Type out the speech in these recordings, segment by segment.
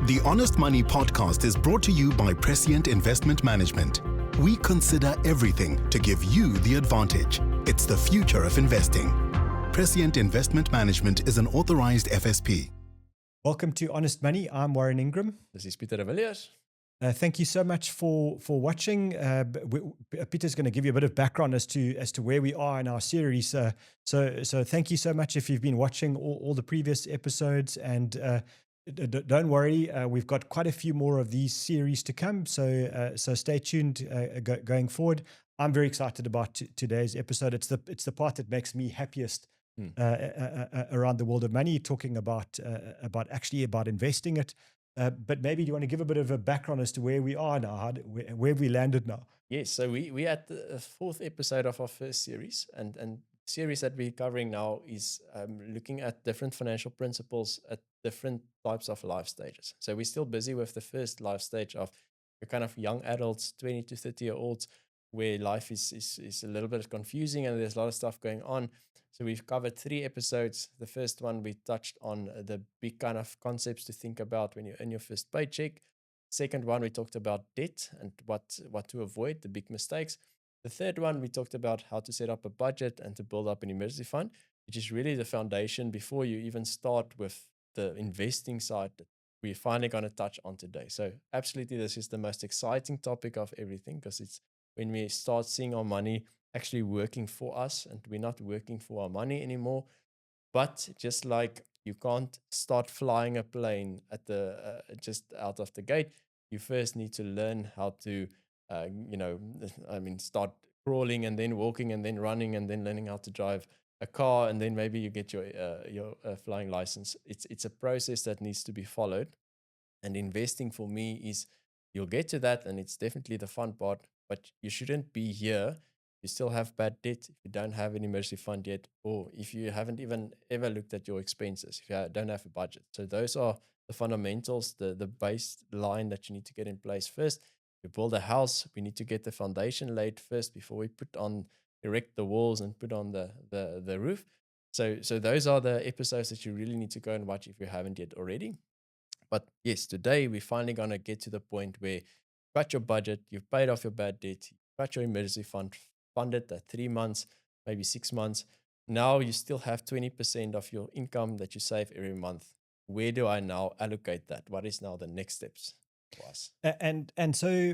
The Honest Money podcast is brought to you by Prescient Investment Management. We consider everything to give you the advantage. It's the future of investing. Prescient Investment Management is an authorized FSP. Welcome to Honest Money. I'm Warren Ingram. This is Pieter Villiers. Thank you so much for watching. Pieter's going to give you a bit of background as to where we are in our series. So thank you so much if you've been watching all the previous episodes. And don't worry, we've got quite a few more of these series to come. So stay tuned going forward. I'm very excited about today's episode. It's the part that makes me happiest around the world of money, talking about investing it. But maybe do you want to give a bit of a background as to where we are now, where we landed now? Yes, so we at the fourth episode of our first series, and series that we're covering now is looking at different financial principles at different types of life stages. So we're still busy with the first life stage of your kind of young adults, 20 to 30-year-olds, where life is a little bit confusing and there's a lot of stuff going on. So we've covered 3 episodes. The first one, we touched on the big kind of concepts to think about when you earn your first paycheck. Second one, we talked about debt and what to avoid, the big mistakes. The third one, we talked about how to set up a budget and to build up an emergency fund, which is really the foundation before you even start with the investing side that we're finally going to touch on today. So absolutely, this is the most exciting topic of everything, because it's when we start seeing our money actually working for us and we're not working for our money anymore. But just like you can't start flying a plane at the just out of the gate, you first need to learn how to start crawling and then walking and then running and then learning how to drive a car, and then maybe you get your flying license. It's a process that needs to be followed, and investing for me is, you'll get to that, and it's definitely the fun part. But you shouldn't be here. You still have bad debt, if you don't have an emergency fund yet, or if you haven't even ever looked at your expenses, if you don't have a budget. So those are the fundamentals, the baseline that you need to get in place first. We build a house, we need to get the foundation laid first before we erect the walls and put on the roof. So those are the episodes that you really need to go and watch if you haven't yet already. But yes, today we're finally going to get to the point where you've got your budget, you've paid off your bad debt, you've got your emergency fund funded at 3 months, maybe 6 months. Now you still have 20% of your income that you save every month. Where do I now allocate that? What is now the next steps for us? And so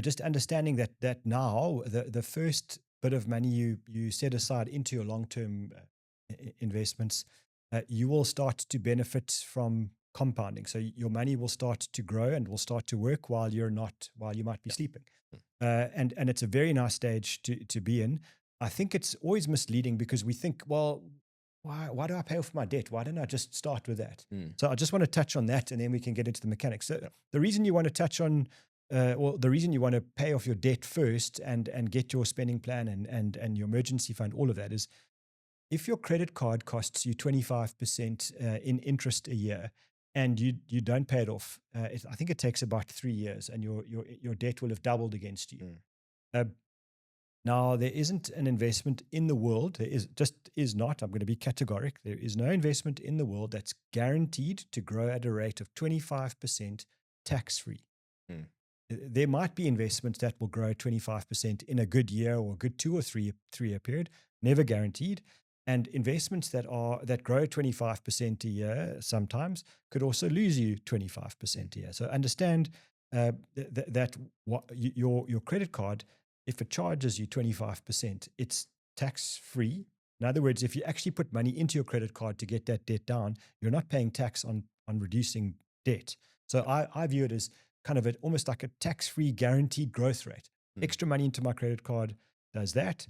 just understanding that now the first bit of money you set aside into your long-term investments, you will start to benefit from compounding. So your money will start to grow and will start to work while you might be sleeping. And it's a very nice stage to be in. I think it's always misleading because we think, well, why do I pay off my debt? Why don't I just start with that? So I just want to touch on that, and then we can get into the mechanics. So the reason you want to touch on, the reason you want to pay off your debt first and get your spending plan and your emergency fund, all of that, is if your credit card costs you 25% in interest a year, and you don't pay it off, I think it takes about 3 years, and your debt will have doubled against you. Now, there isn't an investment in the world. There is not. I'm going to be categoric. There is no investment in the world that's guaranteed to grow at a rate of 25% tax-free. There might be investments that will grow 25% in a good year or a good 2 or 3 year period, never guaranteed. And investments that grow 25% a year sometimes could also lose you 25% a year. So understand that your credit card, if it charges you 25%, it's tax-free. In other words, if you actually put money into your credit card to get that debt down, you're not paying tax on reducing debt. So I view it as kind of almost like a tax-free guaranteed growth rate. Extra money into my credit card does that.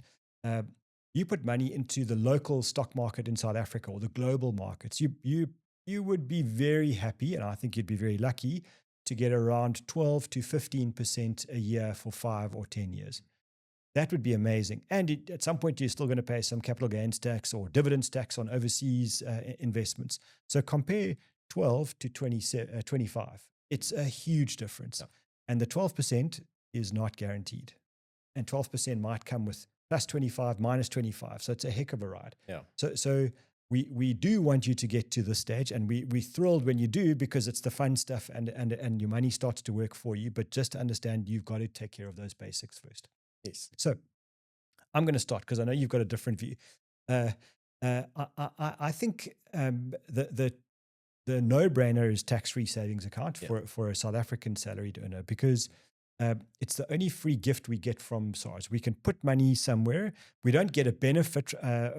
You put money into the local stock market in South Africa or the global markets, you would be very happy, and I think you'd be very lucky to get around 12 to 15% a year for 5 or 10 years. That would be amazing. And at some point, you're still going to pay some capital gains tax or dividends tax on overseas investments. So compare 12 to 25. It's a huge difference. Yeah. And the 12% is not guaranteed. And 12% might come with plus 25, minus 25. So it's a heck of a ride. Yeah. So we do want you to get to this stage, and we're thrilled when you do, because it's the fun stuff, and your money starts to work for you. But just understand, you've got to take care of those basics first. Yes. So I'm going to start, because I know you've got a different view. I think the no-brainer is tax-free savings account for a South African salaried earner, because it's the only free gift we get from SARS. We can put money somewhere. We don't get a benefit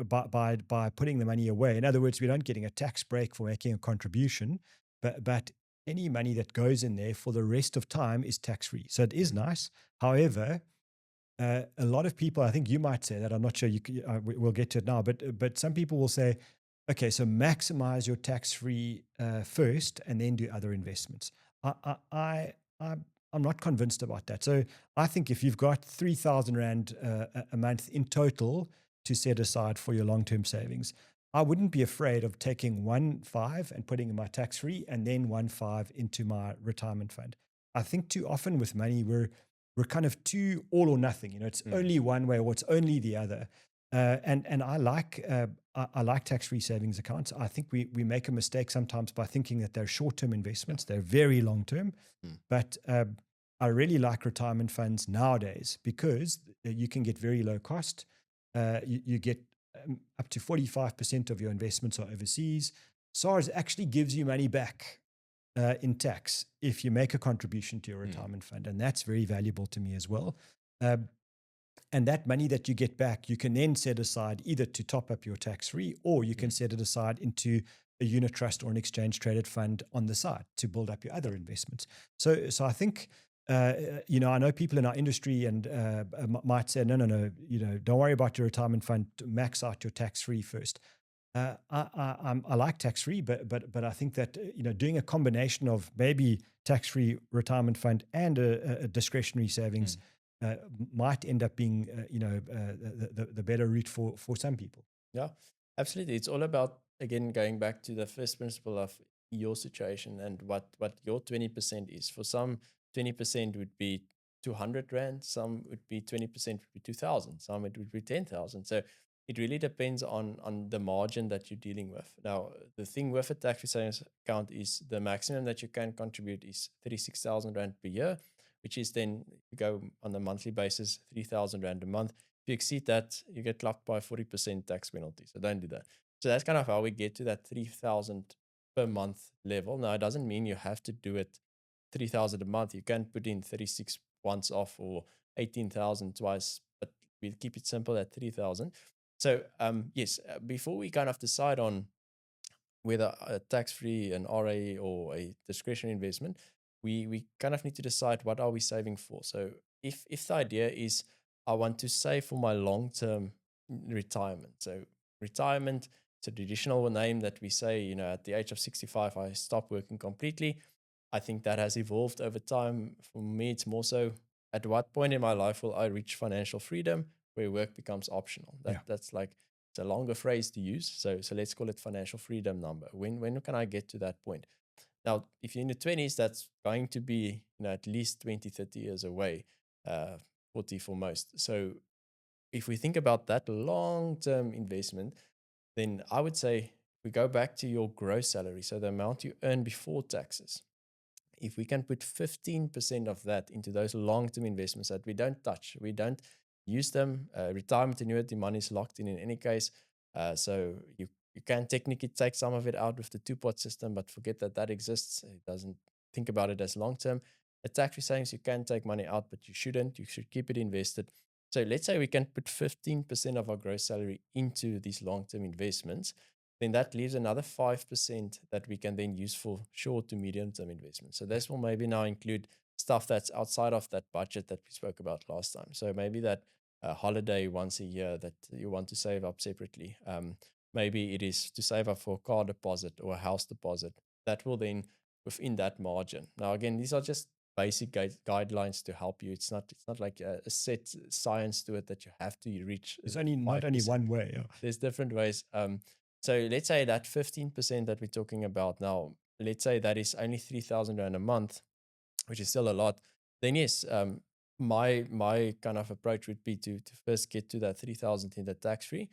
by putting the money away. In other words, we don't getting a tax break for making a contribution, but any money that goes in there for the rest of time is tax-free. So it is nice. However, a lot of people, I think you might say that, I'm not sure, we'll get to it now, but some people will say, okay, so maximize your tax-free first and then do other investments. I'm not convinced about that. So I think if you've got 3,000 Rand a month in total to set aside for your long-term savings, I wouldn't be afraid of taking 1.5 and putting in my tax-free, and then 1.5 into my retirement fund. I think too often with money, we're kind of too all or nothing. It's only one way, or it's only the other. And I like tax-free savings accounts. I think we make a mistake sometimes by thinking that they're short-term investments. They're very long-term. But I really like retirement funds nowadays, because you can get very low cost. You get up to 45% of your investments are overseas. SARS actually gives you money back in tax if you make a contribution to your retirement fund. And that's very valuable to me as well. And that money that you get back, you can then set aside either to top up your tax-free, or you can set it aside into a unit trust or an exchange traded fund on the side to build up your other investments. So I think, I know people in our industry and might say, no, don't worry about your retirement fund, max out your tax-free first. I like tax-free, but I think that doing a combination of maybe tax-free retirement fund and a discretionary savings might end up being the better route for some people. Yeah, absolutely. It's all about, again, going back to the first principle of your situation and what your 20% is. For some, 20% would be 200 Rand, some would be 20% would be 2,000, some it would be 10,000. So it really depends on the margin that you're dealing with. Now, the thing with a tax-free savings account is the maximum that you can contribute is 36,000 Rand per year, which is then, you go on a monthly basis, 3,000 Rand a month. If you exceed that, you get clocked by 40% tax penalty. So don't do that. So that's kind of how we get to that 3,000 per month level. Now, it doesn't mean you have to do it 3,000 a month. You can put in 36 once off, or 18,000 twice, but we'll keep it simple at 3,000. So yes, before we kind of decide on whether a tax-free, an RA, or a discretionary investment, we kind of need to decide, what are we saving for? So if the idea is, I want to save for my long-term retirement. So retirement, it's a traditional name that we say, at the age of 65, I stop working completely. I think that has evolved over time. For me, it's more so, at what point in my life will I reach financial freedom where work becomes optional? That's like, it's a longer phrase to use. So let's call it financial freedom number. When can I get to that point? Now, if you're in the 20s, that's going to be at least 20, 30 years away, 40 for most. So if we think about that long-term investment, then I would say we go back to your gross salary, so the amount you earn before taxes. If we can put 15% of that into those long-term investments that we don't touch, we don't use them, retirement annuity money is locked in any case. So you can technically take some of it out with the two-pot system, but forget that exists. It doesn't think about it as long-term. A tax-free savings, you can take money out, but you shouldn't. You should keep it invested. So let's say we can put 15% of our gross salary into these long-term investments. Then that leaves another 5% that we can then use for short to medium-term investments. So this will maybe now include stuff that's outside of that budget that we spoke about last time. So maybe that holiday once a year that you want to save up separately. Maybe it is to save up for a car deposit or a house deposit. That will then, within that margin. Now, again, these are just basic guidelines to help you. It's not like a set science to it that you have to reach. There's not only one way. Yeah. There's different ways. So let's say that 15% that we're talking about now, let's say that is only 3,000 Rand a month, which is still a lot. Then yes, my kind of approach would be to first get to that 3,000 in the tax-free.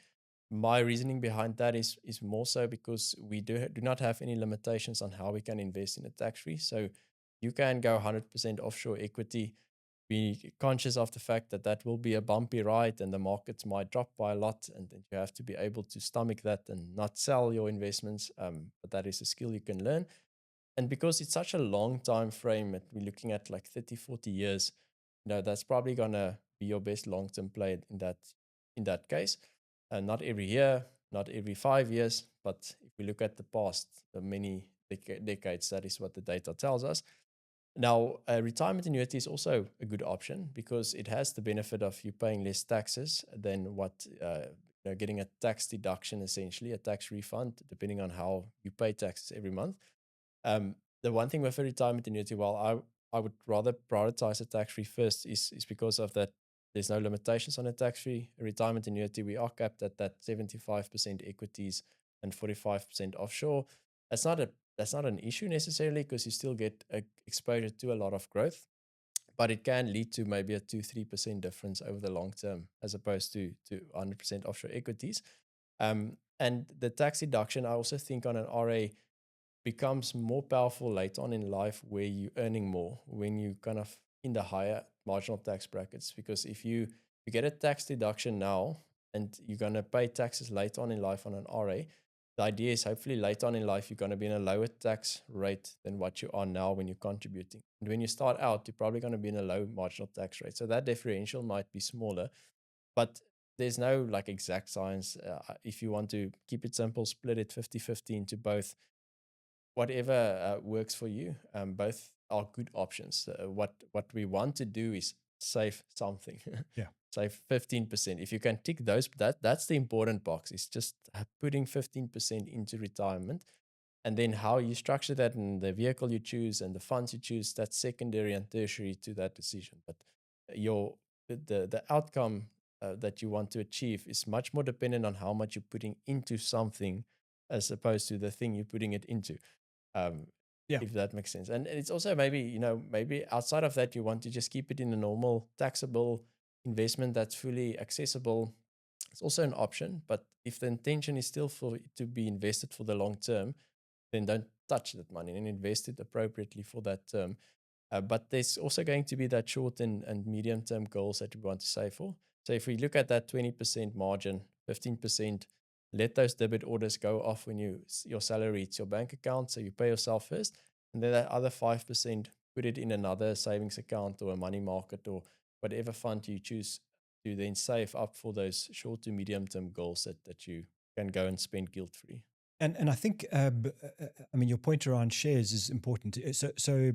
my reasoning behind that is more so because we do not have any limitations on how we can invest in a tax-free. So you can go 100% offshore equity. Be conscious of the fact that that will be a bumpy ride and the markets might drop by a lot, and then you have to be able to stomach that and not sell your investments. But that is a skill you can learn. And because it's such a long time frame, we're looking at like 30, 40 years, that's probably gonna be your best long-term play in that case. And not every year, not every 5 years, but if we look at the past, the many decades, that is what the data tells us. Now, a retirement annuity is also a good option because it has the benefit of you paying less taxes than what getting a tax deduction, essentially a tax refund, depending on how you pay taxes every month. The one thing with a retirement annuity, while I would rather prioritize a tax-free first, is because of that. There's no limitations on a tax-free retirement annuity. We are capped at that 75% equities and 45% offshore. That's not an issue necessarily because you still get exposure to a lot of growth, but it can lead to maybe a 2-3% difference over the long term as opposed to 100% offshore equities. And the tax deduction, I also think on an RA becomes more powerful later on in life where you're earning more, when you kind of in the higher marginal tax brackets. Because if you get a tax deduction now and you're going to pay taxes later on in life on an RA, the idea is hopefully later on in life, you're going to be in a lower tax rate than what you are now when you're contributing. And when you start out, you're probably going to be in a low marginal tax rate. So that differential might be smaller, but there's no like exact science. If you want to keep it simple, split it 50-50 into both. Whatever works for you. Both are good options. What we want to do is save something. Yeah. Save 15%. If you can tick those, that's the important box. It's just putting 15% into retirement. And then how you structure that and the vehicle you choose and the funds you choose, that's secondary and tertiary to that decision. But the outcome that you want to achieve is much more dependent on how much you're putting into something as opposed to the thing you're putting it into. If that makes sense. And it's also maybe outside of that, you want to just keep it in a normal taxable investment that's fully accessible. It's also an option, but if the intention is still for it to be invested for the long term, then don't touch that money and invest it appropriately for that term. But there's also going to be that short and medium term goals that we want to save for. So if we look at that 20% margin, 15%, let those debit orders go off when your salary hits your bank account. So you pay yourself first, and then that other 5%, put it in another savings account or a money market or whatever fund you choose to then save up for those short to medium term goals that you can go and spend guilt free. And I think, your point around shares is important. So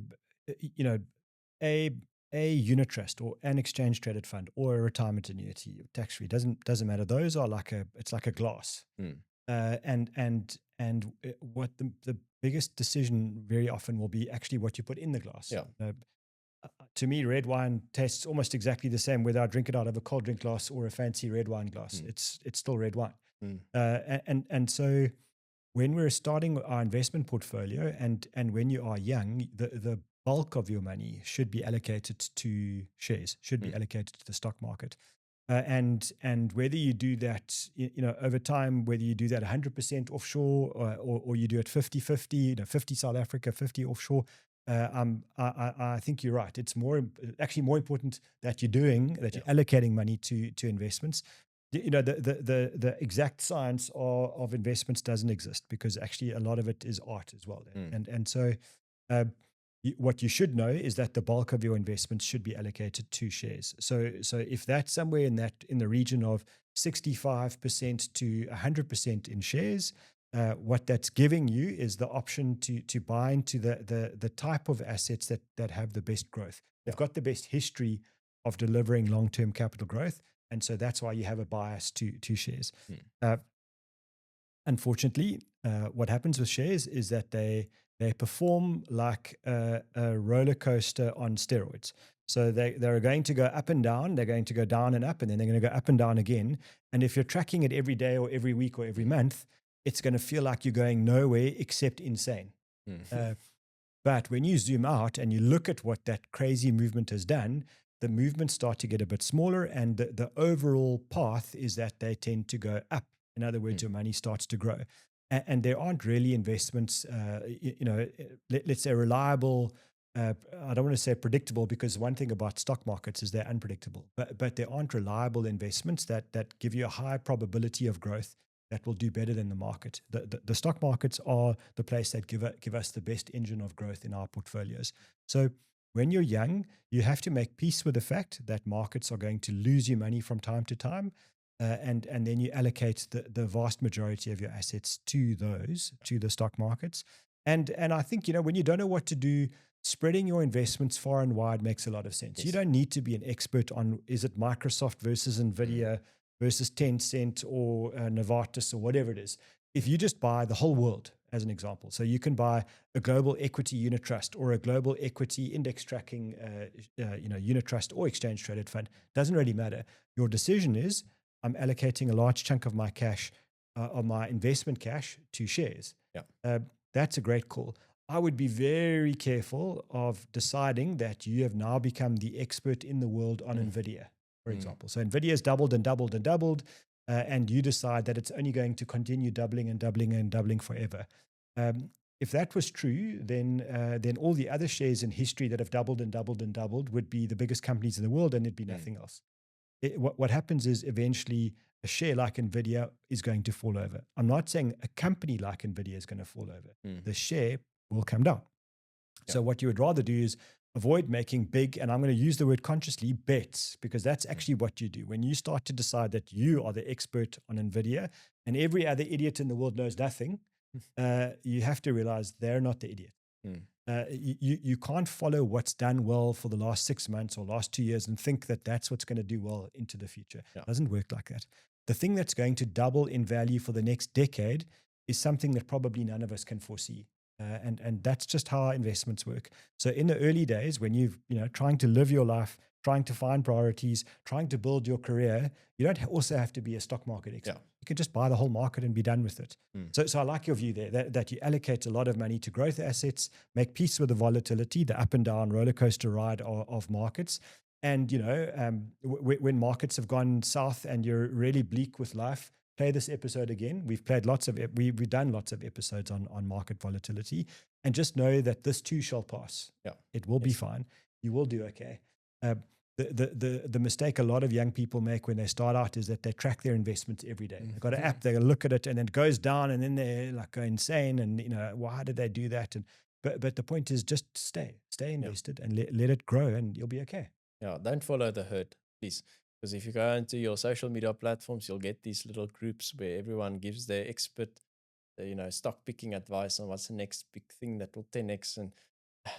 a unit trust or an exchange traded fund or a retirement annuity, tax free, doesn't matter. Those are it's like a glass. And what the biggest decision very often will be actually what you put in the glass. Yeah. To me, red wine tastes almost exactly the same whether I drink it out of a cold drink glass or a fancy red wine glass. It's still red wine. And so when we're starting our investment portfolio and when you are young, the bulk of your money should be allocated to shares, should be allocated to the stock market. And whether you do that, over time, whether you do that 100% offshore or you do it 50-50, 50 South Africa, 50 offshore, I think you're right. It's actually more important that you're allocating money to investments. The exact science of investments doesn't exist because actually a lot of it is art as well. And so what you should know is that the bulk of your investments should be allocated to shares. So if that's somewhere in the region of 65% to 100% in shares, what that's giving you is the option to buy into the type of assets that have the best growth. They've got the best history of delivering long-term capital growth. And so that's why you have a bias to shares. Unfortunately, what happens with shares is that they perform like a roller coaster on steroids. So they're going to go up and down, they're going to go down and up, and then they're going to go up and down again. And if you're tracking it every day or every week or every month, it's going to feel like you're going nowhere except insane. But when you zoom out and you look at what that crazy movement has done, the movements start to get a bit smaller, and the overall path is that they tend to go up In other words, your money starts to grow. And there aren't really investments, let's say reliable. I don't want to say predictable, because one thing about stock markets is they're unpredictable. But there aren't reliable investments that give you a high probability of growth that will do better than the market. The stock markets are the place that give us the best engine of growth in our portfolios. So when you're young, you have to make peace with the fact that markets are going to lose you money from time to time. And then you allocate the vast majority of your assets to the stock markets. And I think, when you don't know what to do, spreading your investments far and wide makes a lot of sense. Yes. You don't need to be an expert on, is it Microsoft versus Nvidia versus Tencent or Novartis or whatever it is. If you just buy the whole world, as an example, so you can buy a global equity unit trust or a global equity index tracking unit trust or exchange traded fund, doesn't really matter. Your decision is, I'm allocating a large chunk of my cash, of my investment cash, to shares. Yeah. That's a great call. I would be very careful of deciding that you have now become the expert in the world on Nvidia, for example. So Nvidia has doubled and doubled and doubled, and you decide that it's only going to continue doubling and doubling and doubling forever. If that was true, then all the other shares in history that have doubled and doubled and doubled would be the biggest companies in the world, and it'd be nothing else. What happens is eventually a share like Nvidia is going to fall over. I'm not saying a company like Nvidia is going to fall over. The share will come down. Yeah. So what you would rather do is avoid making big, and I'm going to use the word consciously, bets, because that's actually what you do. When you start to decide that you are the expert on Nvidia and every other idiot in the world knows nothing, you have to realize they're not the idiot. You can't follow what's done well for the last 6 months or last 2 years and think that that's what's going to do well into the future. Yeah. It doesn't work like that. The thing that's going to double in value for the next decade is something that probably none of us can foresee. And that's just how our investments work. So in the early days, when you've trying to live your life, trying to find priorities, trying to build your career, you don't also have to be a stock market expert. Yeah. You can just buy the whole market and be done with it. So I like your view there, that you allocate a lot of money to growth assets, make peace with the volatility, the up and down roller coaster ride of markets. And, when markets have gone south and you're really bleak with life, play this episode again. We've done lots of episodes on market volatility, and just know that this too shall pass. Yeah, it will be fine. You will do okay. The mistake a lot of young people make when they start out is that they track their investments every day. They've got an app, they look at it, and then it goes down, and then they go insane. And why did they do that? And but the point is, just stay invested and let it grow, and you'll be okay. Yeah, don't follow the herd, please. Because if you go into your social media platforms, you'll get these little groups where everyone gives their expert, stock picking advice on what's the next big thing that will 10x, and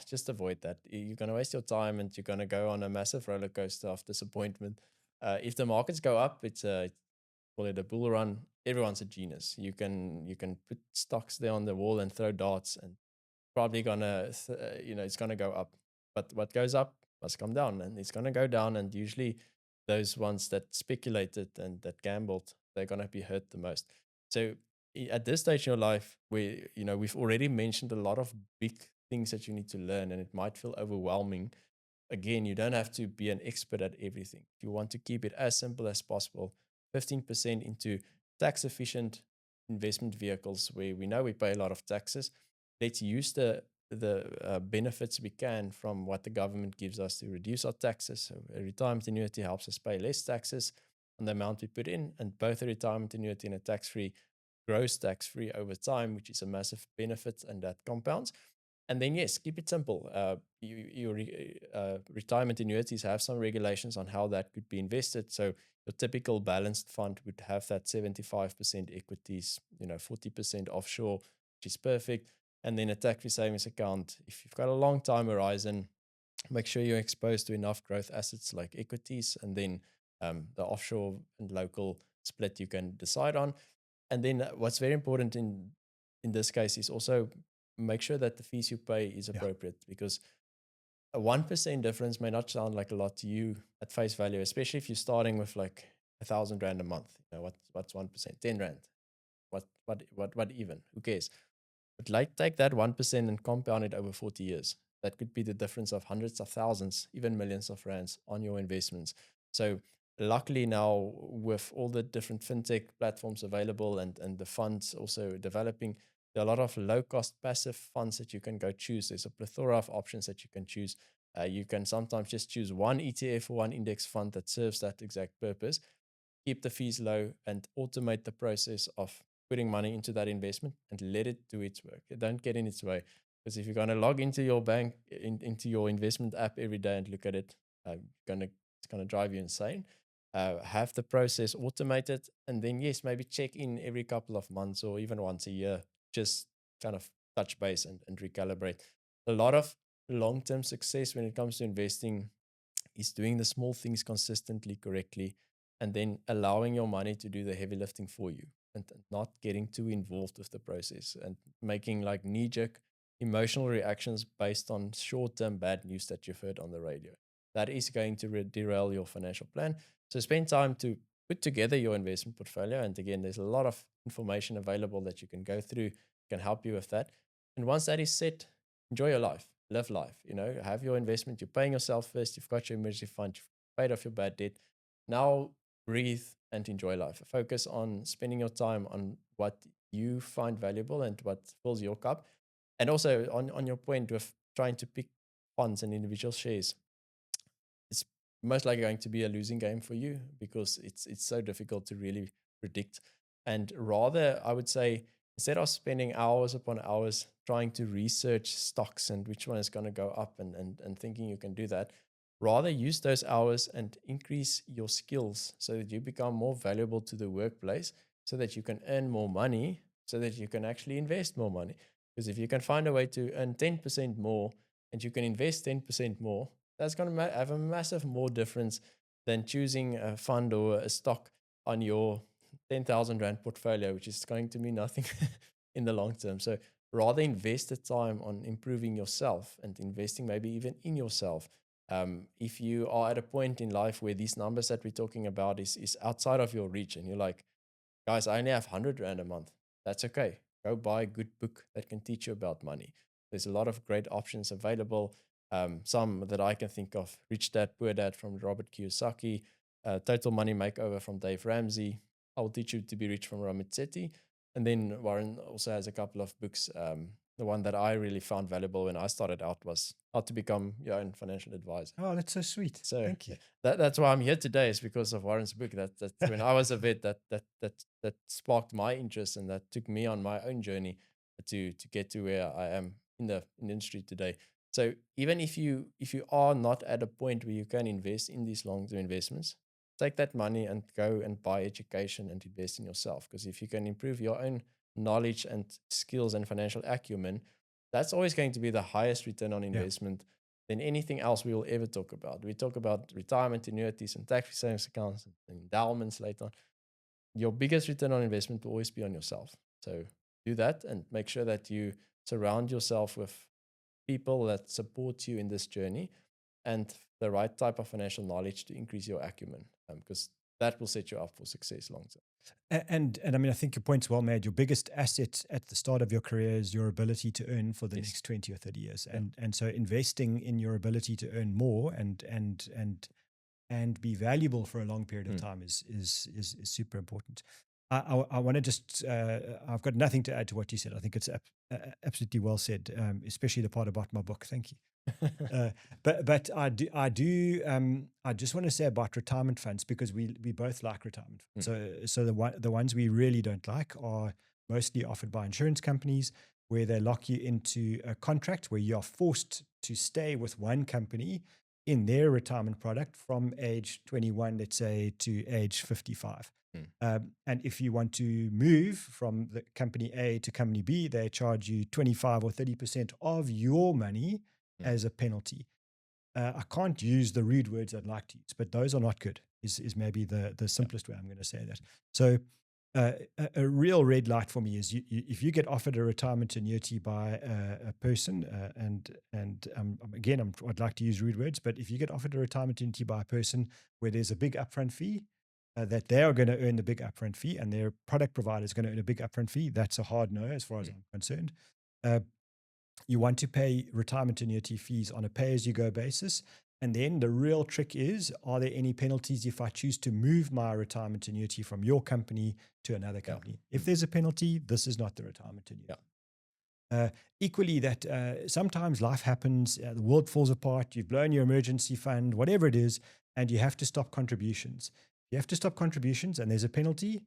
just avoid that. You're going to waste your time, and you're going to go on a massive roller coaster of disappointment. If the markets go up, call it a bull run. Everyone's a genius. You can put stocks there on the wall and throw darts, and probably it's gonna go up. But what goes up must come down, and it's gonna go down. And usually, those ones that speculated and that gambled, they're gonna be hurt the most. So at this stage in your life, where we've already mentioned a lot of big things that you need to learn, and it might feel overwhelming. Again, you don't have to be an expert at everything. You want to keep it as simple as possible. 15% into tax efficient investment vehicles where we know we pay a lot of taxes. Let's use the benefits we can from what the government gives us to reduce our taxes. So a retirement annuity helps us pay less taxes on the amount we put in, and both a retirement annuity and a tax-free grows tax-free over time, which is a massive benefit, and that compounds. And then, yes, keep it simple. Your retirement annuities have some regulations on how that could be invested. So your typical balanced fund would have that 75% equities, 40% offshore, which is perfect. And then a tax-free savings account. If you've got a long time horizon, make sure you're exposed to enough growth assets like equities, and then the offshore and local split you can decide on. And then what's very important in this case is also make sure that the fees you pay is appropriate, because a 1% difference may not sound like a lot to you at face value, especially if you're starting with like 1,000 Rand a month. What's 1%? 10 Rand. What even? Who cares? But take that 1% and compound it over 40 years. That could be the difference of hundreds of thousands, even millions of rands on your investments. So luckily now with all the different fintech platforms available and the funds also developing, there are a lot of low cost passive funds that you can go choose. There's a plethora of options that you can choose. You can sometimes just choose one ETF or one index fund that serves that exact purpose, keep the fees low, and automate the process of putting money into that investment and let it do its work. Don't get in its way. Because if you're going to log into your bank, into your investment app every day and look at it, it's going to drive you insane. Have the process automated, and then yes, maybe check in every couple of months or even once a year, just kind of touch base and recalibrate. A lot of long-term success when it comes to investing is doing the small things consistently, correctly, and then allowing your money to do the heavy lifting for you, and not getting too involved with the process and making like knee-jerk emotional reactions based on short-term bad news that you've heard on the radio. That is going to derail your financial plan. So spend time to put together your investment portfolio. And again, there's a lot of information available that you can go through, can help you with that. And once that is set, enjoy your life, live life, have your investment, you're paying yourself first, you've got your emergency fund, you've paid off your bad debt. Now breathe and enjoy life. Focus on spending your time on what you find valuable and what fills your cup. And also on your point with trying to pick funds and individual shares, it's most likely going to be a losing game for you because it's so difficult to really predict. And rather, I would say, instead of spending hours upon hours trying to research stocks and which one is going to go up and thinking you can do that, rather use those hours and increase your skills so that you become more valuable to the workplace, so that you can earn more money, so that you can actually invest more money. Because if you can find a way to earn 10% more and you can invest 10% more, that's going to have a massive more difference than choosing a fund or a stock on your 10,000 Rand portfolio, which is going to mean nothing in the long term. So rather invest the time on improving yourself and investing maybe even in yourself. If you are at a point in life where these numbers that we're talking about is outside of your reach and you're like, guys, I only have 100 Rand a month. That's okay. Go buy a good book that can teach you about money. There's a lot of great options available. Some that I can think of: Rich Dad, Poor Dad from Robert Kiyosaki, Total Money Makeover from Dave Ramsey, I Will Teach You to Be Rich from Ramit Sethi. And then Warren also has a couple of books. The one that I really found valuable when I started out was How to Become Your Own Financial Advisor. Oh, that's so sweet. So thank you. That's why I'm here today, is because of Warren's book. That when I was a vet, that sparked my interest, and that took me on my own journey to get to where I am in the industry today. So even if you are not at a point where you can invest in these long-term investments, take that money and go and buy education and invest in yourself. Because if you can improve your own knowledge and skills and financial acumen, that's always going to be the highest return on investment than anything else we will ever talk about. We talk about retirement annuities and tax-free savings accounts and endowments later on. Your biggest return on investment will always be on yourself. So do that and make sure that you surround yourself with people that support you in this journey and the right type of financial knowledge to increase your acumen, because that will set you up for success long term. And I mean, I think your point's well made. Your biggest asset at the start of your career is your ability to earn for the next 20 or 30 years. And so investing in your ability to earn more and be valuable for a long period of time is super important. I want to just, I've got nothing to add to what you said. I think it's absolutely well said, especially the part about my book. Thank you. But I just want to say about retirement funds, because we both like retirement funds. So the ones we really don't like are mostly offered by insurance companies, where they lock you into a contract where you are forced to stay with one company in their retirement product from age 21, let's say, to age 55. And if you want to move from the company A to company B, they charge you 25 or 30% of your money as a penalty. I can't use the rude words I'd like to use, but those are not good, is maybe the simplest way I'm going to say that. So a real red light for me is if you get offered a retirement annuity by a person, again, I'd like to use rude words, but if you get offered a retirement annuity by a person where there's a big upfront fee, that they are going to earn the big upfront fee and their product provider is going to earn a big upfront fee, that's a hard no as far as I'm concerned. You want to pay retirement annuity fees on a pay-as-you-go basis. And then the real trick is, are there any penalties if I choose to move my retirement annuity from your company to another company? If there's a penalty, this is not the retirement annuity. Equally, that sometimes life happens, the world falls apart, you've blown your emergency fund, whatever it is, and you have to stop contributions. You have to stop contributions and there's a penalty,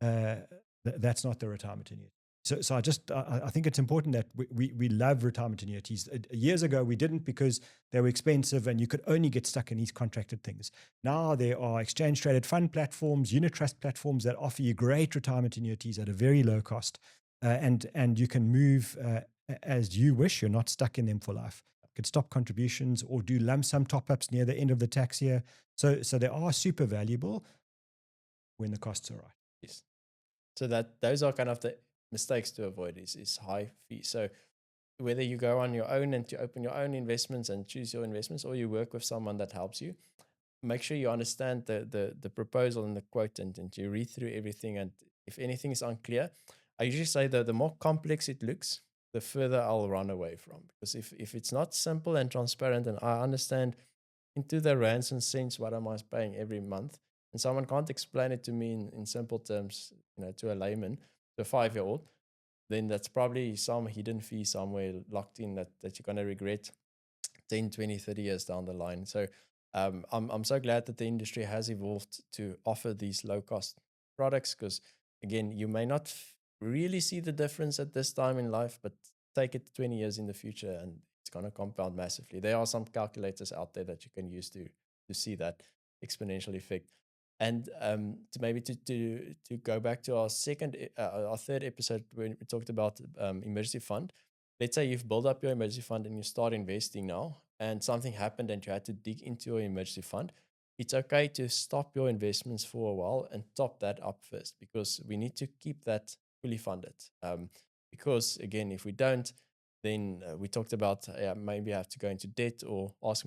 that's not the retirement annuity. So I think it's important that we love retirement annuities. Years ago, we didn't because they were expensive and you could only get stuck in these contracted things. Now there are exchange-traded fund platforms, unit trust platforms that offer you great retirement annuities at a very low cost. And you can move as you wish. You're not stuck in them for life. You could stop contributions or do lump sum top-ups near the end of the tax year. So they are super valuable when the costs are right. Yes. So those are kind of the mistakes to avoid is high fees. So whether you go on your own and to open your own investments and choose your investments, or you work with someone that helps you, make sure you understand the proposal and the quote and you read through everything. And if anything is unclear, I usually say that the more complex it looks, the further I'll run away from. Because if it's not simple and transparent and I understand into the rands and cents what am I paying every month, and someone can't explain it to me in simple terms, to a layman, to a 5-year-old, then that's probably some hidden fee somewhere locked in that you're going to regret 10, 20, 30 years down the line. So I'm so glad that the industry has evolved to offer these low-cost products because, again, you may not really see the difference at this time in life, but take it 20 years in the future and it's going to compound massively. There are some calculators out there that you can use to see that exponential effect. And to go back to our third episode when we talked about emergency fund. Let's say you've built up your emergency fund and you start investing now, and something happened and you had to dig into your emergency fund. It's okay to stop your investments for a while and top that up first, because we need to keep that fully funded. Because again, if we don't, then we talked about maybe have to go into debt or ask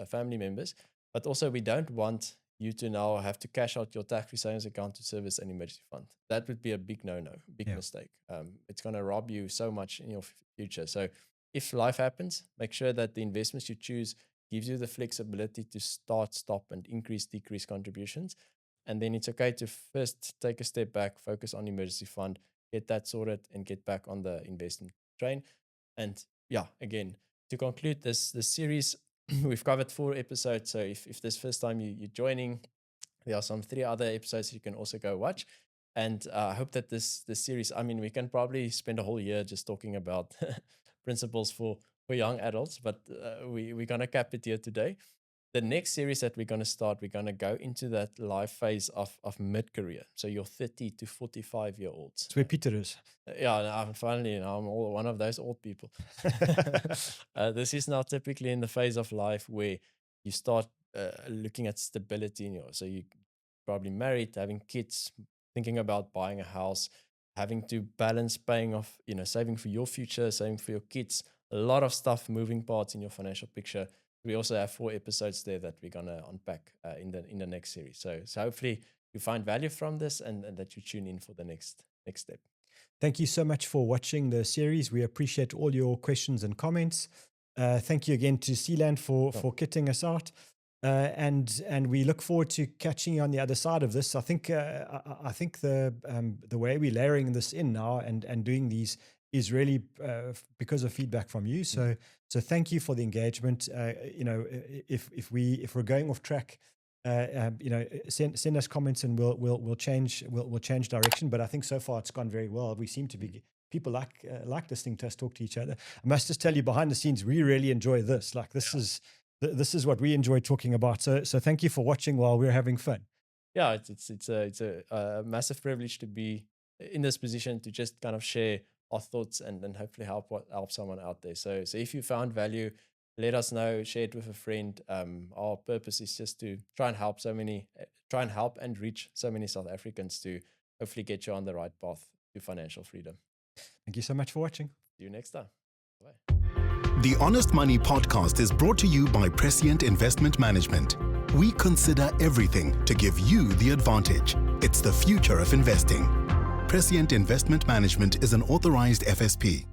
family members, but also we don't want you to now have to cash out your tax-free savings account to service an emergency fund. That would be a big no-no, big mistake. It's going to rob you so much in your future. So if life happens, make sure that the investments you choose gives you the flexibility to start, stop, and increase, decrease contributions. And then it's okay to first take a step back, focus on emergency fund, get that sorted, and get back on the investment train. And again, to conclude this series, we've covered 4 episodes. So if this first time you're joining, there are some 3 other episodes you can also go watch. And I hope that this series, we can probably spend a whole year just talking about principles for young adults, but we're going to cap it here today. The next series that we're going to start, we're going to go into that life phase of mid-career. So you're 30 to 45-year-olds. That's where Pieter is. I'm one of those old people. This is now typically in the phase of life where you start looking at stability so you're probably married, having kids, thinking about buying a house, having to balance paying off, saving for your future, saving for your kids, a lot of stuff, moving parts in your financial picture. We also have 4 episodes there that we're going to unpack in the next series. So hopefully you find value from this and that you tune in for the next step. Thank you so much for watching the series. We appreciate all your questions and comments. Thank you again to Sealand for kitting us out. And we look forward to catching you on the other side of this. I think the way we're layering this in now and doing these is really because of feedback from you. So thank you for the engagement. If we're going off track, send us comments and we'll change direction. But I think so far it's gone very well. We seem to be people like listening to us talk to each other. I must just tell you, behind the scenes, we really enjoy this. This is what we enjoy talking about. So thank you for watching while we're having fun. Yeah, it's a massive privilege to be in this position to just kind of share our thoughts and hopefully help someone out there. So if you found value, let us know, share it with a friend. Our purpose is just to try and help and reach so many South Africans to hopefully get you on the right path to financial freedom. Thank you so much for watching. See you next time. Bye. The Honest Money podcast is brought to you by Prescient Investment Management. We consider everything to give you the advantage. It's the future of investing. Prescient Investment Management is an authorized FSP.